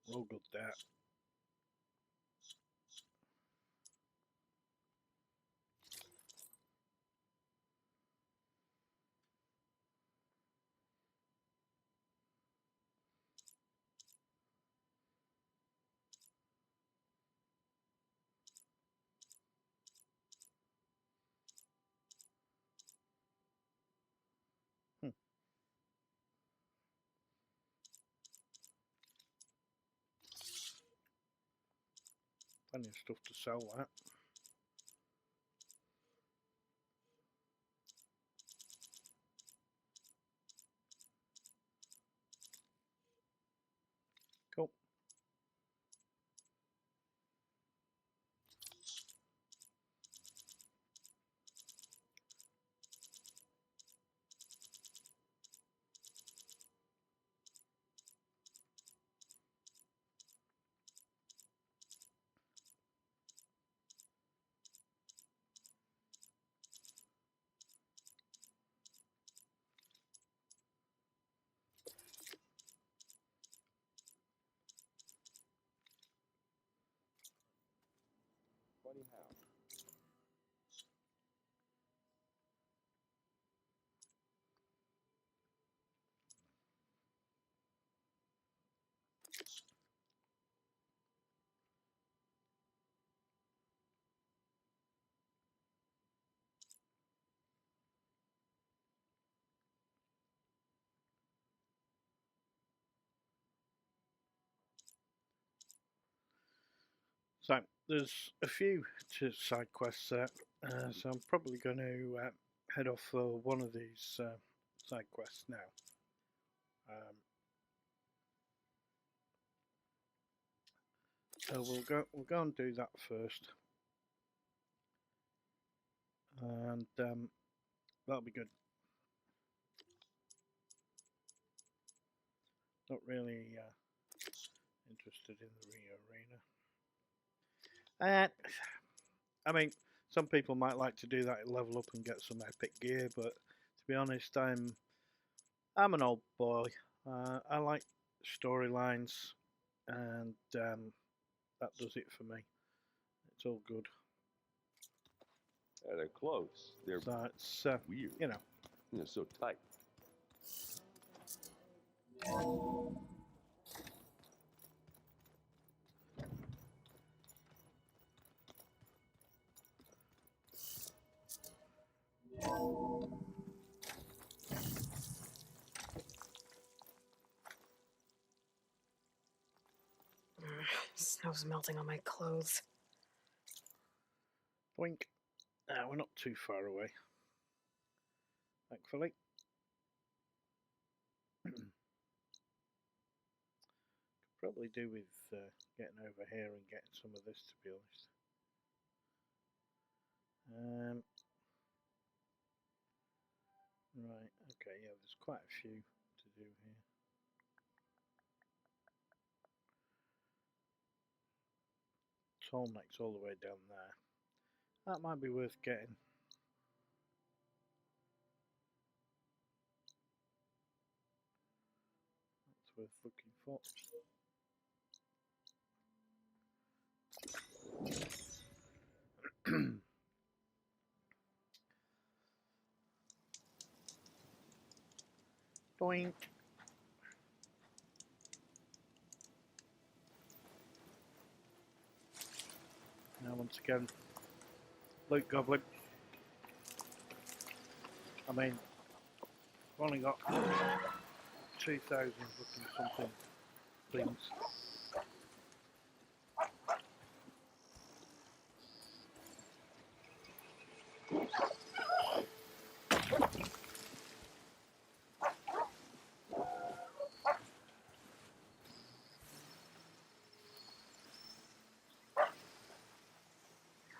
We're all good there. Plenty of stuff to sell that. Cool. Funny how. So there's a few side quests there, so I'm probably going to head off for one of these side quests now. So we'll go and do that first, and that'll be good. Not really interested in the Rio arena. I mean, some people might like to do that and level up and get some epic gear, but to be honest, I'm an old boy. I like storylines, and that does it for me. It's all good. Yeah, they're close. They're So it's weird. you know. They're so tight. Snow's melting on my clothes. Blink. We're not too far away, thankfully. Probably do with getting over here and getting some of this, to be honest. Right, okay, yeah, there's quite a few to do here. Tallneck's all the way down there. That might be worth getting. That's worth looking for. Doink. Now once again, loot goblin. I mean, I've only got 2,000 looking something things.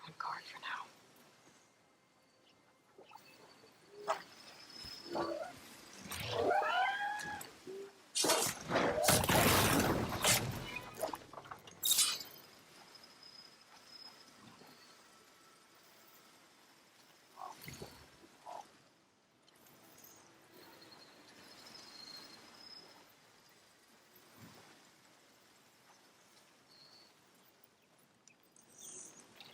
On guard for now.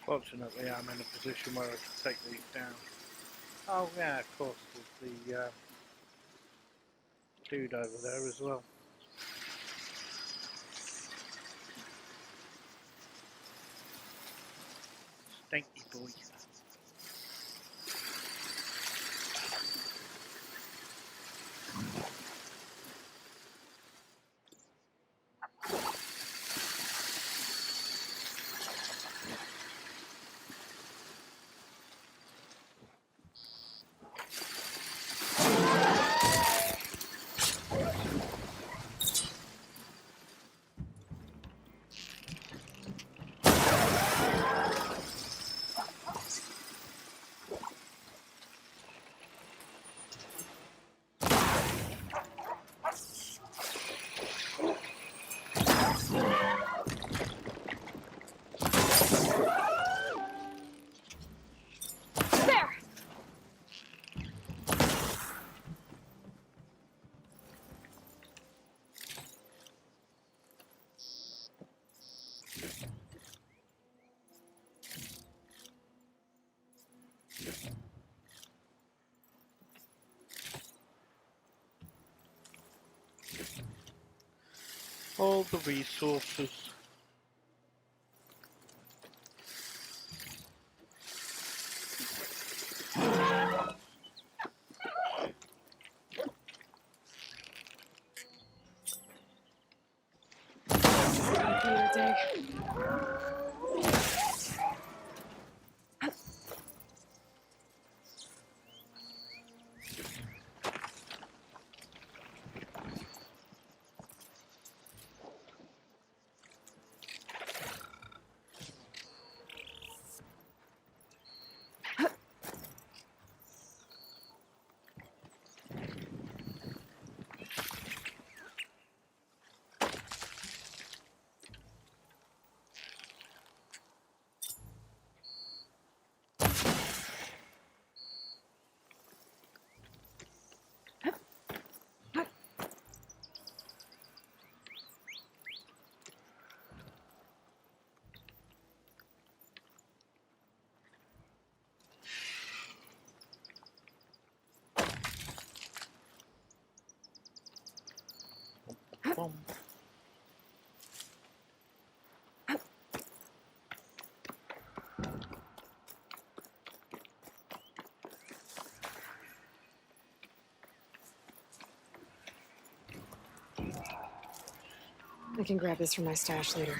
Fortunately, I'm in a position where I can take these down. Oh yeah, of course, there's the dude over there as well. Stinky boy. All the resources. Computer day. Boom. I can grab this from my stash later.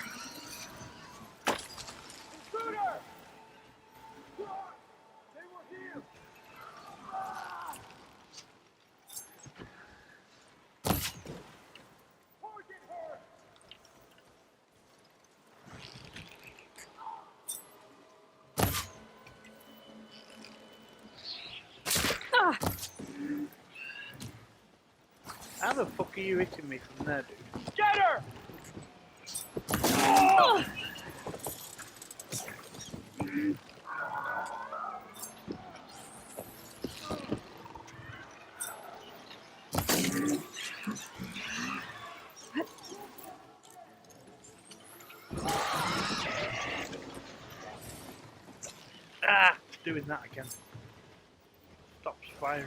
How the fuck are you hitting me from there, dude? Get her! doing that again. Stops firing.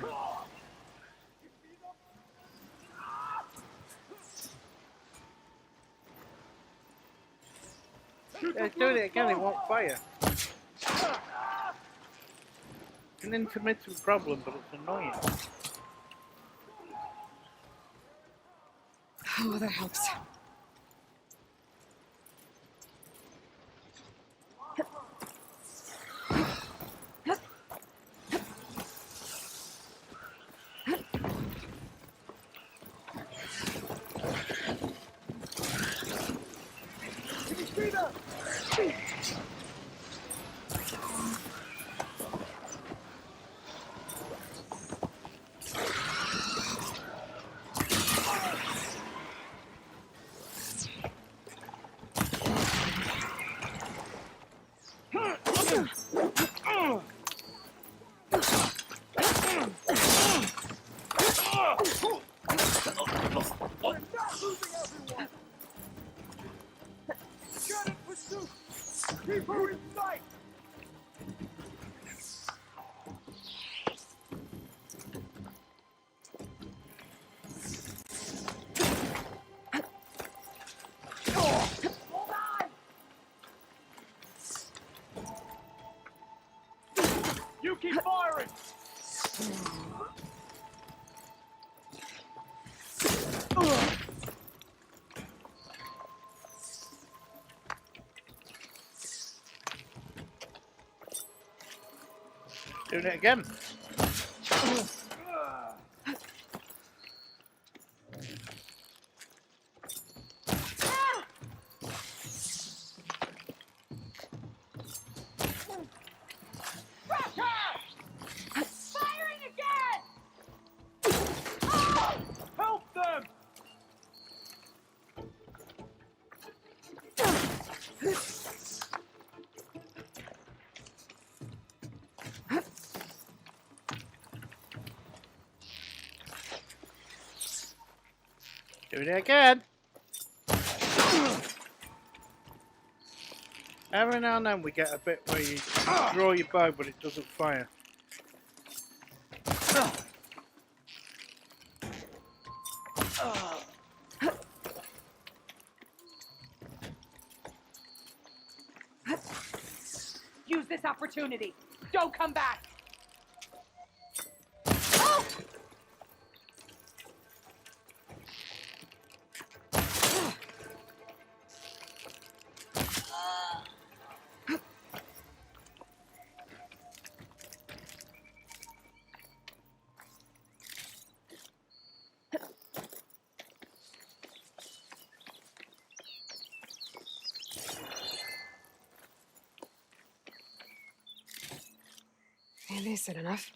Yeah, it's doing it again, it won't fire. It's an intermittent problem, but it's annoying. Oh, that helps. You keep firing! Doing it again. Firing again! Help them! Doing it again. Every now and then we get a bit where you draw your bow but it doesn't fire. Use this opportunity. Don't come back. Maybe is it enough?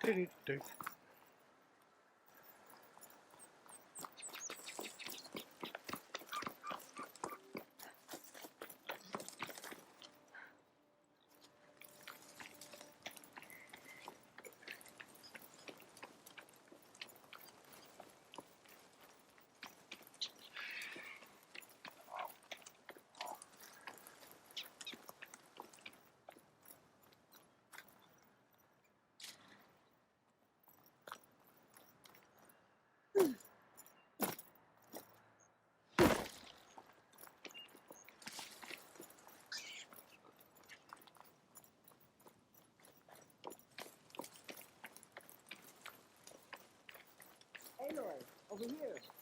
Do-do-do. Aloy, over here.